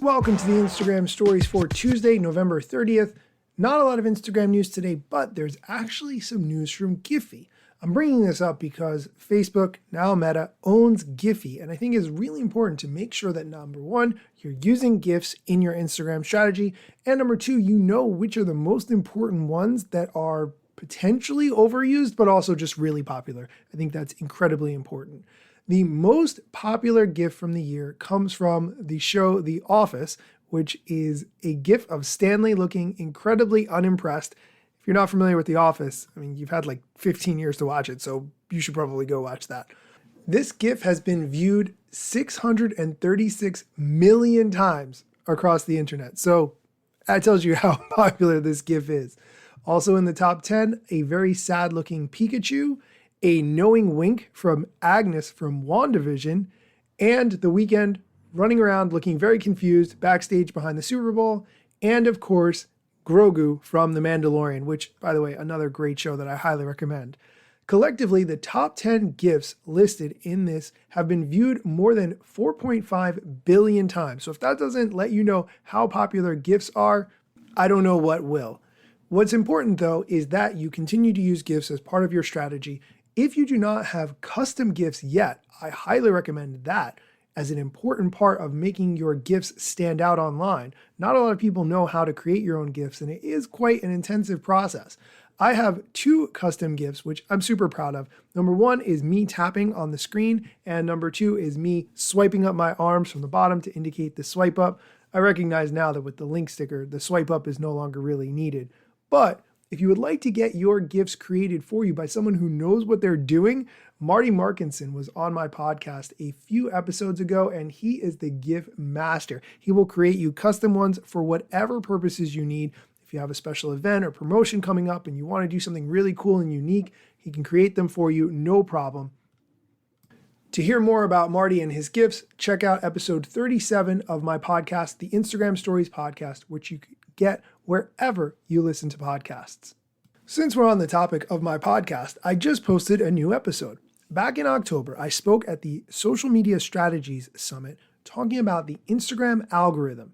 welcome to the Instagram stories for Tuesday, November 30th. Not a lot of Instagram news today, but there's actually some news from Giphy. I'm bringing this up because Facebook, now Meta, owns Giphy, and I think it's really important to make sure that number one, you're using GIFs in your Instagram strategy, and number two, you know which are the most important ones that are potentially overused, but also just really popular. I think that's incredibly important. The most popular GIF from the year comes from the show The Office, which is a GIF of Stanley looking incredibly unimpressed. If you're not familiar with The Office, I mean, you've had like 15 years to watch it, so you should probably go watch that. This GIF has been viewed 636 million times across the internet. So that tells you how popular this GIF is. Also in the top 10, a very sad looking Pikachu, a knowing wink from Agnes from WandaVision, and The Weeknd running around looking very confused backstage behind the Super Bowl, and of course, Grogu from The Mandalorian, which, by the way, another great show that I highly recommend. Collectively, the top 10 GIFs listed in this have been viewed more than 4.5 billion times. So if that doesn't let you know how popular GIFs are, I don't know what will. What's important, though, is that you continue to use GIFs as part of your strategy. If you do not have custom GIFs yet, I highly recommend that as an important part of making your GIFs stand out online. Not a lot of people know how to create your own GIFs, and it is quite an intensive process. I have two custom GIFs, which I'm super proud of. Number one is me tapping on the screen, and number two is me swiping up my arms from the bottom to indicate the swipe up. I recognize now that with the link sticker, the swipe up is no longer really needed. But if you would like to get your GIFs created for you by someone who knows what they're doing, Marty Markinson was on my podcast a few episodes ago, and he is the GIF master. He will create you custom ones for whatever purposes you need. If you have a special event or promotion coming up and you want to do something really cool and unique, he can create them for you, no problem. To hear more about Marty and his GIFs, check out episode 37 of my podcast, the Instagram Stories Podcast, which you can get wherever you listen to podcasts. Since we're on the topic of my podcast, I just posted a new episode. Back in October, I spoke at the Social Media Strategies Summit talking about the Instagram algorithm.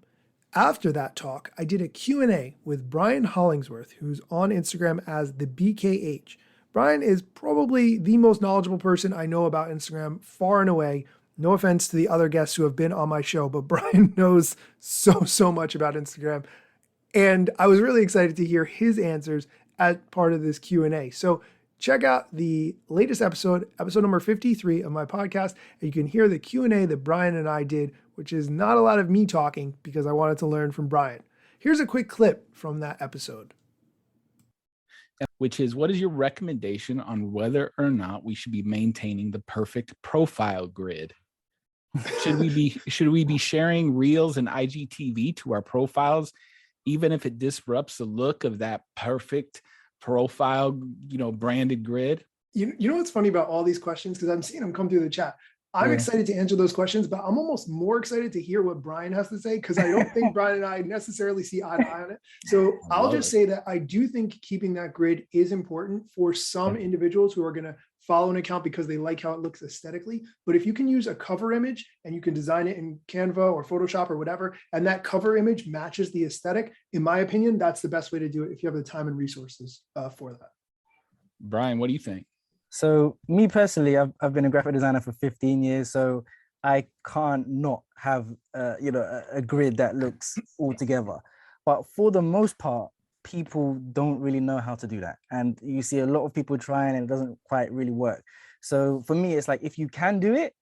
After that talk, I did a Q&A with Brian Hollingsworth, who's on Instagram as the BKH. Brian is probably the most knowledgeable person I know about Instagram, far and away. No offense to the other guests who have been on my show, but Brian knows so much about Instagram. And I was really excited to hear his answers as part of this Q&A. So check out the latest episode number 53 of my podcast, and you can hear the Q&A that Brian and I did, which is not a lot of me talking because I wanted to learn from Brian. Here's a quick clip from that episode. Which is, what is your recommendation on whether or not we should be maintaining the perfect profile grid? Should we be sharing Reels and IGTV to our profiles, even if it disrupts the look of that perfect profile, branded grid? You know what's funny about all these questions? Because I'm seeing them come through the chat. I'm excited to answer those questions, but I'm almost more excited to hear what Brian has to say because I don't think Brian and I necessarily see eye to eye on it. So I'll just say that I do think keeping that grid is important for some individuals who are going to follow an account because they like how it looks aesthetically. But if you can use a cover image and you can design it in Canva or Photoshop or whatever, and that cover image matches the aesthetic, in my opinion, that's the best way to do it if you have the time and resources for that. Brian, what do you think? So me personally, I've been a graphic designer for 15 years, so I can't not have a grid that looks all together. But for the most part, people don't really know how to do that. And you see a lot of people trying and it doesn't quite really work. So for me, it's like, if you can do it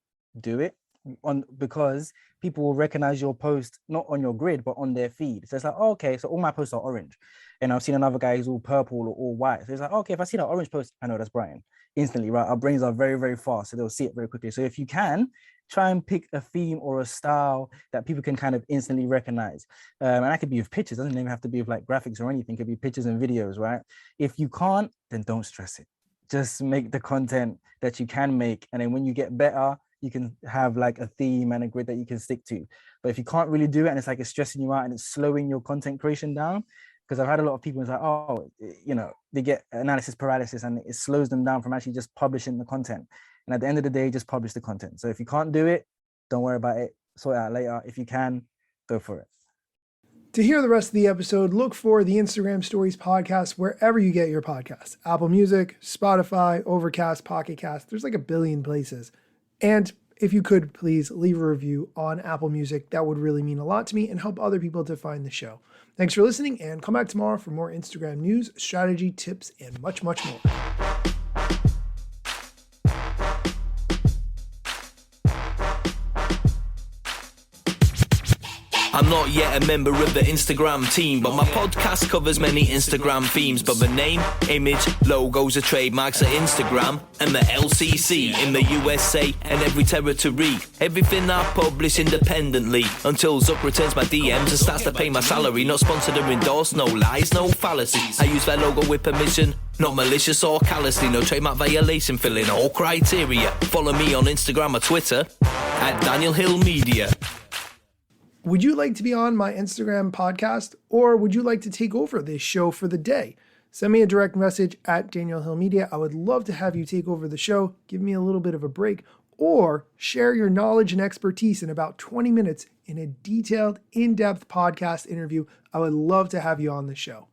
because people will recognize your post, not on your grid, but on their feed. So it's like, oh, okay, so all my posts are orange. And I've seen another guy who's all purple or all white. So it's like, okay, if I see that orange post, I know that's Brian instantly, right? Our brains are very, very fast. So they'll see it very quickly. So if you can, try and pick a theme or a style that people can kind of instantly recognize. And that could be with pictures. It doesn't even have to be with like graphics or anything. It could be pictures and videos, right? If you can't, then don't stress it. Just make the content that you can make. And then when you get better, you can have like a theme and a grid that you can stick to. But if you can't really do it and it's like it's stressing you out and it's slowing your content creation down, because I've had a lot of people who's like, oh, they get analysis paralysis and it slows them down from actually just publishing the content. And at the end of the day, just publish the content. So if you can't do it, don't worry about it. Sort it out later. If you can, Go for it. To hear the rest of the episode, look for the Instagram Stories podcast wherever you get your podcasts. Apple Music, Spotify, Overcast, Pocket Cast. There's like a billion places. And if you could, please leave a review on Apple Music. That would really mean a lot to me and help other people to find the show. Thanks for listening, and come back tomorrow for more Instagram news, strategy, tips, and much, much more. I'm not yet a member of the Instagram team, but my podcast covers many Instagram themes. But the name, image, logos are trademarks at Instagram and the LCC in the USA and every territory. Everything I publish independently until Zuck returns my DMs and starts to pay my salary. Not sponsored or endorsed, no lies, no fallacies. I use their logo with permission, not malicious or callously. No trademark violation, filling all criteria. Follow me on Instagram or Twitter at Daniel Hill Media. Would you like to be on my Instagram podcast, or would you like to take over this show for the day? Send me a direct message at Daniel Hill Media. I would love to have you take over the show, give me a little bit of a break, or share your knowledge and expertise in about 20 minutes in a detailed, in-depth podcast interview. I would love to have you on the show.